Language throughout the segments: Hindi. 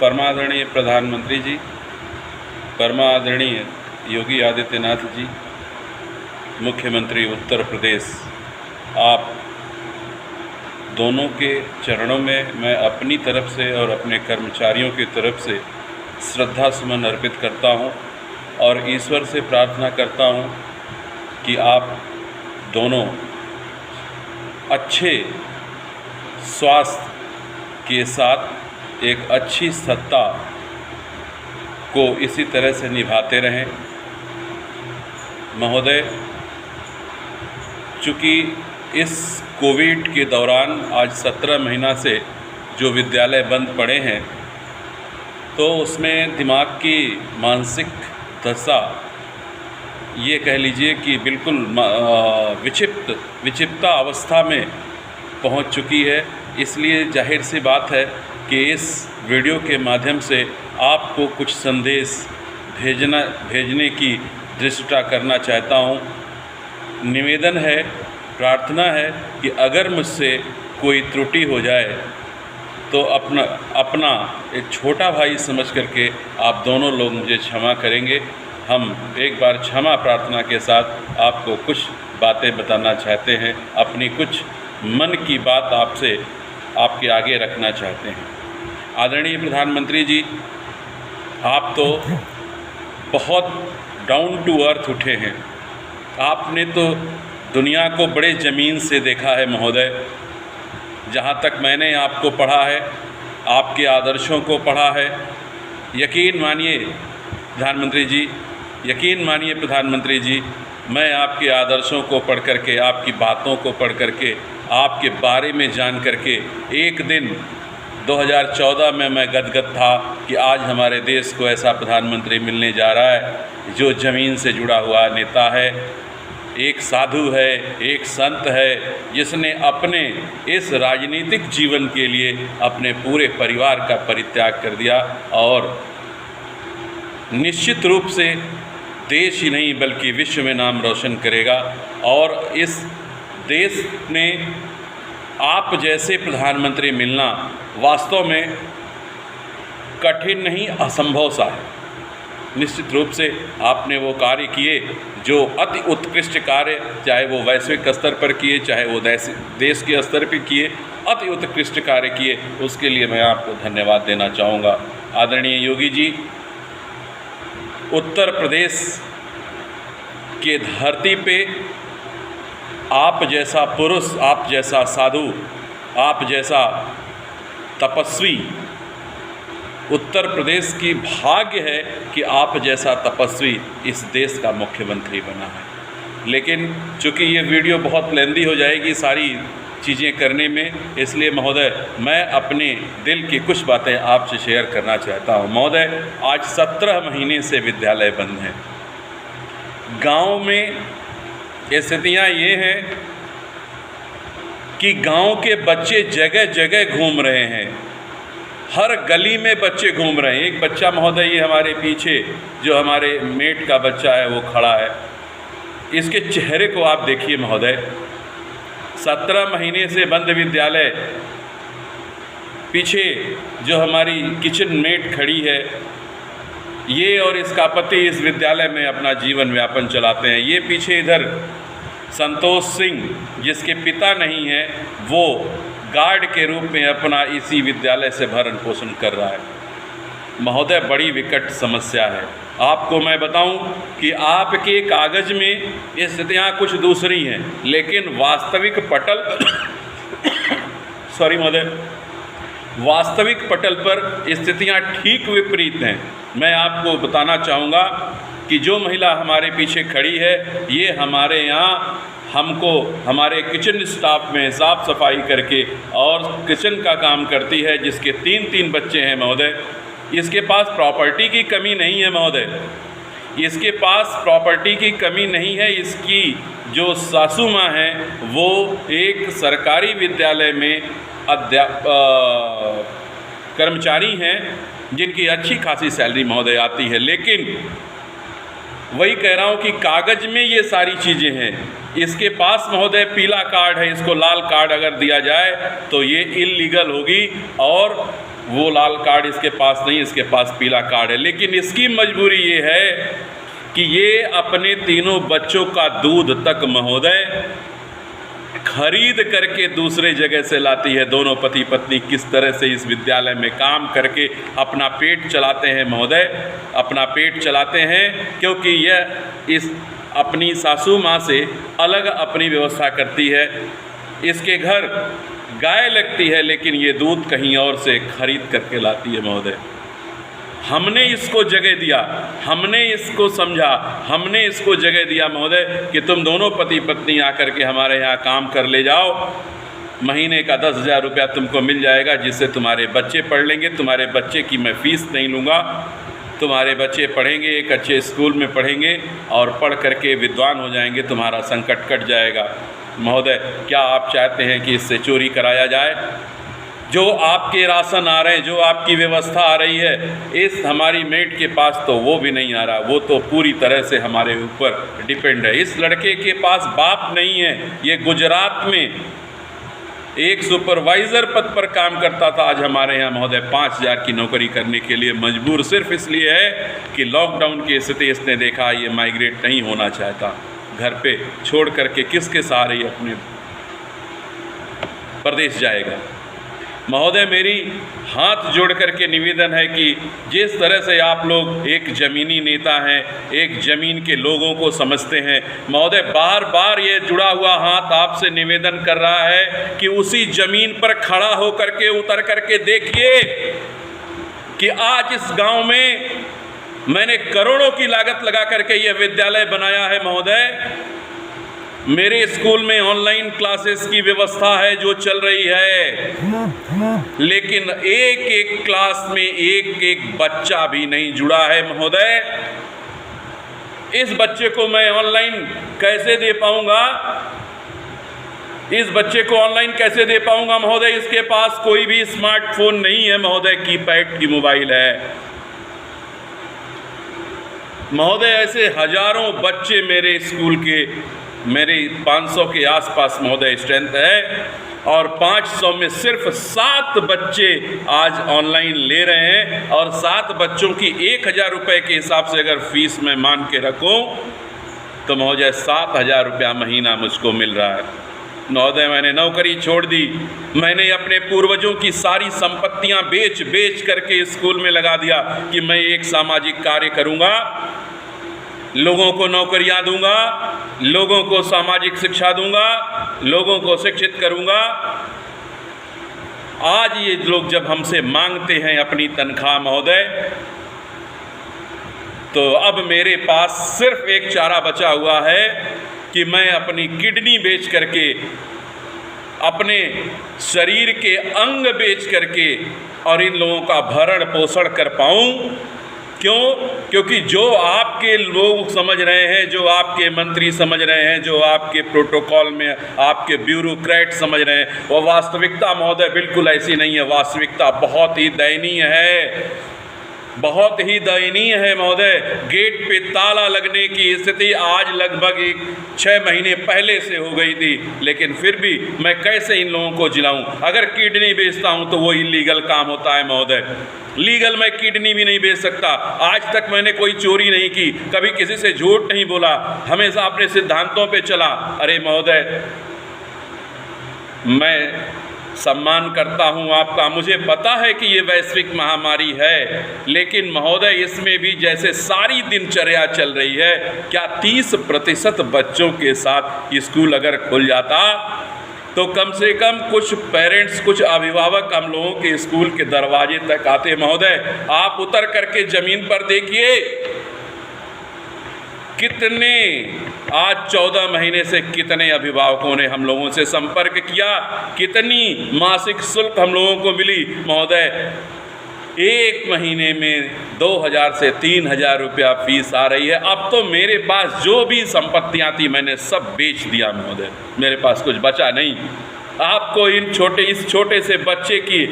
परमादरणीय प्रधानमंत्री जी, परमादरणीय योगी आदित्यनाथ जी, मुख्यमंत्री उत्तर प्रदेश, आप दोनों के चरणों में मैं अपनी तरफ से और अपने कर्मचारियों की तरफ से श्रद्धा सुमन अर्पित करता हूं और ईश्वर से प्रार्थना करता हूं कि आप दोनों अच्छे स्वास्थ्य के साथ एक अच्छी सत्ता को इसी तरह से निभाते रहें। महोदय, चूँकि इस कोविड के दौरान आज 17 महीना से जो विद्यालय बंद पड़े हैं, तो उसमें दिमाग की मानसिक दशा ये कह लीजिए कि बिल्कुल विक्षिप्त अवस्था में पहुंच चुकी है। इसलिए जाहिर सी बात है कि इस वीडियो के माध्यम से आपको कुछ संदेश भेजने की दृष्टता करना चाहता हूं। निवेदन है, प्रार्थना है कि अगर मुझसे कोई त्रुटि हो जाए तो अपना एक छोटा भाई समझ करके आप दोनों लोग मुझे क्षमा करेंगे। हम एक बार क्षमा प्रार्थना के साथ आपको कुछ बातें बताना चाहते हैं, अपनी कुछ मन की बात आपसे आपके आगे रखना चाहते हैं। आदरणीय प्रधानमंत्री जी, आप तो बहुत डाउन टू अर्थ उठे हैं। आपने तो दुनिया को बड़े ज़मीन से देखा है महोदय। जहाँ तक मैंने आपको पढ़ा है, आपके आदर्शों को पढ़ा है, यकीन मानिए प्रधानमंत्री जी, यकीन मानिए प्रधानमंत्री जी, मैं आपके आदर्शों को पढ़ करके, आपकी बातों को पढ़ करके, आपके बारे में जान करके एक दिन 2014 में मैं गदगद था कि आज हमारे देश को ऐसा प्रधानमंत्री मिलने जा रहा है जो ज़मीन से जुड़ा हुआ नेता है, एक साधु है, एक संत है, जिसने अपने इस राजनीतिक जीवन के लिए अपने पूरे परिवार का परित्याग कर दिया और निश्चित रूप से देश ही नहीं बल्कि विश्व में नाम रोशन करेगा। और इस देश में आप जैसे प्रधानमंत्री मिलना वास्तव में कठिन नहीं, असंभव सा है। निश्चित रूप से आपने वो कार्य किए जो अति उत्कृष्ट कार्य, चाहे वो वैश्विक स्तर पर किए, चाहे वो देश के स्तर पर किए, अति उत्कृष्ट कार्य किए, उसके लिए मैं आपको धन्यवाद देना चाहूँगा। आदरणीय योगी जी, उत्तर प्रदेश के धरती पे आप जैसा पुरुष, आप जैसा साधु, आप जैसा तपस्वी, उत्तर प्रदेश की भाग्य है कि आप जैसा तपस्वी इस देश का मुख्यमंत्री बना है। लेकिन चूँकि ये वीडियो बहुत लेंदी हो जाएगी सारी चीज़ें करने में, इसलिए महोदय मैं अपने दिल की कुछ बातें आपसे शेयर करना चाहता हूँ। महोदय, आज 17 महीने से विद्यालय बंद हैं। गांव में स्थितियाँ ये हैं कि गांव के बच्चे जगह जगह घूम रहे हैं, हर गली में बच्चे घूम रहे हैं। एक बच्चा महोदय, ये हमारे पीछे जो हमारे मेट का बच्चा है वो खड़ा है, इसके चेहरे को आप देखिए महोदय। 17 महीने से बंद विद्यालय, पीछे जो हमारी किचन मेट खड़ी है, ये और इसका पति इस विद्यालय में अपना जीवन यापन चलाते हैं। ये पीछे इधर संतोष सिंह, जिसके पिता नहीं है, वो गार्ड के रूप में अपना इसी विद्यालय से भरण पोषण कर रहा है। महोदय, बड़ी विकट समस्या है। आपको मैं बताऊं कि आपके कागज़ में ये स्थितियाँ कुछ दूसरी हैं, लेकिन वास्तविक पटल सॉरी महोदय, वास्तविक पटल पर स्थितियाँ ठीक विपरीत हैं। मैं आपको बताना चाहूँगा कि जो महिला हमारे पीछे खड़ी है, ये हमारे यहाँ हमको हमारे किचन स्टाफ में साफ़ सफाई करके और किचन का काम करती है, जिसके 3 बच्चे हैं महोदय। इसके पास प्रॉपर्टी की कमी नहीं है महोदय, इसके पास प्रॉपर्टी की कमी नहीं है। इसकी जो सासू माँ हैं वो एक सरकारी विद्यालय में कर्मचारी हैं, जिनकी अच्छी खासी सैलरी महोदय आती है। लेकिन वही कह रहा हूँ कि कागज़ में ये सारी चीज़ें हैं। इसके पास महोदय पीला कार्ड है, इसको लाल कार्ड अगर दिया जाए तो ये इल्लीगल होगी और वो लाल कार्ड इसके पास नहीं, इसके पास पीला कार्ड है। लेकिन इसकी मजबूरी ये है कि ये अपने तीनों बच्चों का दूध तक महोदय खरीद करके दूसरे जगह से लाती है। दोनों पति पत्नी किस तरह से इस विद्यालय में काम करके अपना पेट चलाते हैं महोदय, अपना पेट चलाते हैं, क्योंकि यह इस अपनी सासू माँ से अलग अपनी व्यवस्था करती है। इसके घर गाय लगती है, लेकिन ये दूध कहीं और से खरीद करके लाती है महोदय। हमने इसको जगह दिया, हमने इसको समझा, हमने इसको जगह दिया महोदय कि तुम दोनों पति पत्नी आकर के हमारे यहाँ काम कर ले जाओ, महीने का 10,000 रुपया तुमको मिल जाएगा, जिससे तुम्हारे बच्चे पढ़ लेंगे। तुम्हारे बच्चे की मैं फ़ीस नहीं लूँगा, तुम्हारे बच्चे पढ़ेंगे, एक अच्छे स्कूल में पढ़ेंगे और पढ़ करके विद्वान हो जाएंगे, तुम्हारा संकट कट जाएगा। महोदय, क्या आप चाहते हैं कि इससे चोरी कराया जाए? जो आपके राशन आ रहे हैं, जो आपकी व्यवस्था आ रही है, इस हमारी मेट के पास तो वो भी नहीं आ रहा। वो तो पूरी तरह से हमारे ऊपर डिपेंड है। इस लड़के के पास बाप नहीं है। ये गुजरात में एक सुपरवाइज़र पद पर काम करता था, आज हमारे यहाँ महोदय 5,000 की नौकरी करने के लिए मजबूर सिर्फ इसलिए है कि लॉकडाउन की स्थिति इसने देखा ये माइग्रेट नहीं होना चाहता, घर पे छोड़ करके किसके सहारे ही अपने प्रदेश जाएगा। महोदय, मेरी हाथ जोड़ करके निवेदन है कि जिस तरह से आप लोग एक ज़मीनी नेता हैं, एक ज़मीन के लोगों को समझते हैं, महोदय बार बार ये जुड़ा हुआ हाथ आपसे निवेदन कर रहा है कि उसी ज़मीन पर खड़ा हो करके उतर करके देखिए कि आज इस गांव में मैंने करोड़ों की लागत लगा करके यह विद्यालय बनाया है। महोदय, मेरे स्कूल में ऑनलाइन क्लासेस की व्यवस्था है जो चल रही है, लेकिन एक एक क्लास में एक एक बच्चा भी नहीं जुड़ा है। महोदय, इस बच्चे को मैं ऑनलाइन कैसे दे पाऊंगा? इस बच्चे को ऑनलाइन कैसे दे पाऊंगा महोदय? इसके पास कोई भी स्मार्टफोन नहीं है महोदय, कीपैड की मोबाइल है। महोदय, ऐसे हजारों बच्चे मेरे स्कूल के, मेरे 500 के आसपास महोदय स्ट्रेंथ है, और 500 में सिर्फ 7 बच्चे आज ऑनलाइन ले रहे हैं, और 7 बच्चों की 1,000 रुपये के हिसाब से अगर फीस मैं मान के रखूं तो महोदय 7,000 रुपया महीना मुझको मिल रहा है। महोदय, मैंने नौकरी छोड़ दी, मैंने अपने पूर्वजों की सारी संपत्तियां बेच बेच करके स्कूल में लगा दिया कि मैं एक सामाजिक कार्य करूंगा, लोगों को नौकरियां दूंगा, लोगों को सामाजिक शिक्षा दूंगा, लोगों को शिक्षित करूंगा। आज ये लोग जब हमसे मांगते हैं अपनी तनख्वाह महोदय, तो अब मेरे पास सिर्फ एक चारा बचा हुआ है कि मैं अपनी किडनी बेच करके, अपने शरीर के अंग बेच करके और इन लोगों का भरण पोषण कर पाऊं। क्यों? क्योंकि जो आपके लोग समझ रहे हैं, जो आपके मंत्री समझ रहे हैं, जो आपके प्रोटोकॉल में आपके ब्यूरोक्रेट समझ रहे हैं, वो वास्तविकता महोदय बिल्कुल ऐसी नहीं है। वास्तविकता बहुत ही दयनीय है, बहुत ही दयनीय है महोदय। गेट पे ताला लगने की स्थिति आज लगभग 6 महीने पहले से हो गई थी, लेकिन फिर भी मैं कैसे इन लोगों को जिलाऊं? अगर किडनी बेचता हूं तो वो इलीगल काम होता है महोदय। लीगल मैं किडनी भी नहीं बेच सकता। आज तक मैंने कोई चोरी नहीं की, कभी किसी से झूठ नहीं बोला, हमेशा अपने सिद्धांतों पे चला। अरे महोदय, मैं सम्मान करता हूं आपका, मुझे पता है कि ये वैश्विक महामारी है, लेकिन महोदय इसमें भी जैसे सारी दिनचर्या चल रही है, क्या 30% बच्चों के साथ स्कूल अगर खुल जाता तो कम से कम कुछ पेरेंट्स, कुछ अभिभावक हम लोगों के स्कूल के दरवाजे तक आते। महोदय, आप उतर करके ज़मीन पर देखिए कितने, आज 14 महीने से कितने अभिभावकों ने हम लोगों से संपर्क किया, कितनी मासिक शुल्क हम लोगों को मिली। महोदय, एक महीने में 2,000 से 3,000 रुपया फीस आ रही है। अब तो मेरे पास जो भी संपत्तियां थी मैंने सब बेच दिया महोदय, मेरे पास कुछ बचा नहीं। आपको इस छोटे से बच्चे की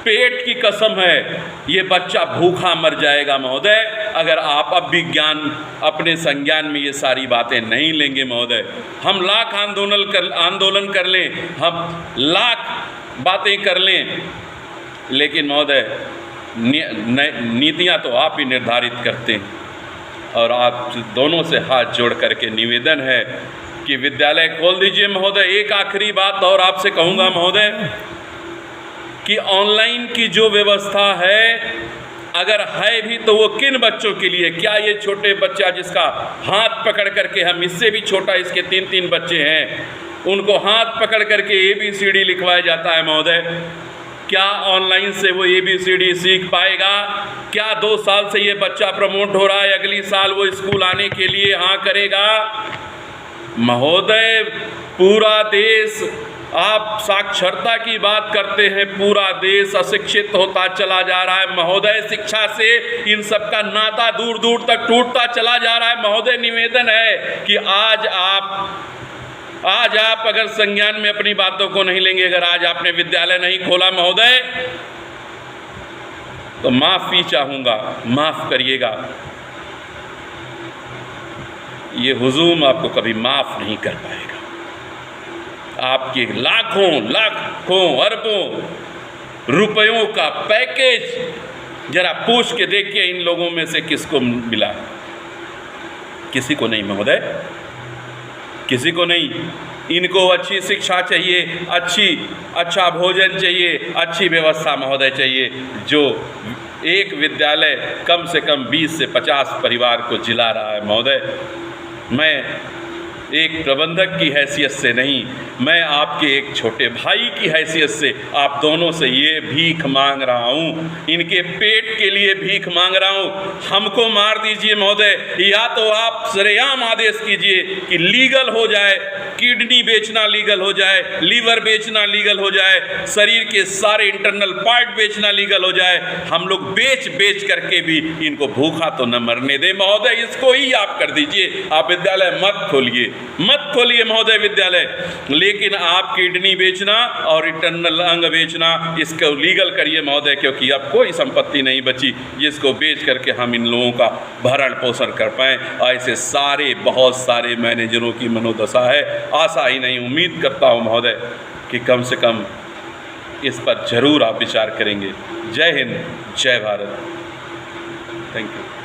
पेट की कसम है, ये बच्चा भूखा मर जाएगा महोदय, अगर आप अब भी ज्ञान अपने संज्ञान में ये सारी बातें नहीं लेंगे महोदय। हम लाख आंदोलन कर लें, हम लाख बातें कर लें, लेकिन महोदय नीतियाँ तो आप ही निर्धारित करते हैं। और आप दोनों से हाथ जोड़ करके निवेदन है कि विद्यालय खोल दीजिए महोदय। एक आखिरी बात और आपसे कहूँगा महोदय कि ऑनलाइन की जो व्यवस्था है, अगर है भी तो वो किन बच्चों के लिए? क्या ये छोटे बच्चा जिसका हाथ पकड़ करके, हम इससे भी छोटा, इसके 3-3 बच्चे हैं, उनको हाथ पकड़ करके ABCD लिखवाया जाता है महोदय, क्या ऑनलाइन से वो ABCD सीख पाएगा? क्या 2 साल से ये बच्चा प्रमोट हो रहा है, अगली साल वो स्कूल आने के लिए हाँ करेगा? महोदय पूरा देश, आप साक्षरता की बात करते हैं, पूरा देश अशिक्षित होता चला जा रहा है महोदय। शिक्षा से इन सब का नाता दूर दूर तक टूटता चला जा रहा है महोदय। निवेदन है कि आज आप अगर संज्ञान में अपनी बातों को नहीं लेंगे, अगर आज आपने विद्यालय नहीं खोला महोदय, तो माफ़ी चाहूँगा, माफ़ करिएगा, ये हुजूम आपको कभी माफ़ नहीं कर पाएगा। आपके लाखों अरबों रुपयों का पैकेज जरा पूछ के देखिए इन लोगों में से किसको मिला? किसी को नहीं महोदय, किसी को नहीं। इनको अच्छी शिक्षा चाहिए, अच्छा भोजन चाहिए, अच्छी व्यवस्था महोदय चाहिए, जो एक विद्यालय कम से कम 20 से 50 परिवार को जिला रहा है महोदय। मैं एक प्रबंधक की हैसियत से नहीं, मैं आपके एक छोटे भाई की हैसियत से आप दोनों से ये भीख मांग रहा हूँ, इनके पेट के लिए भीख मांग रहा हूँ। हमको मार दीजिए महोदय, या तो आप सरेआम आदेश कीजिए कि लीगल हो जाए, किडनी बेचना लीगल हो जाए, लीवर बेचना लीगल हो जाए, शरीर के सारे इंटरनल पार्ट बेचना लीगल हो जाए। हम लोग बेच करके भी इनको भूखा तो न मरने दें महोदय, इसको ही आप कर दीजिए। आप विद्यालय मत खोलिए महोदय विद्यालय, लेकिन आप किडनी बेचना और इंटरनल अंग बेचना इसको लीगल करिए महोदय, क्योंकि अब कोई संपत्ति नहीं बची जिसको बेच करके हम इन लोगों का भरण पोषण कर पाएँ। ऐसे बहुत सारे मैनेजरों की मनोदशा है। आशा ही नहीं, उम्मीद करता हूँ महोदय कि कम से कम इस पर जरूर आप विचार करेंगे। जय हिंद, जय भारत। Thank you.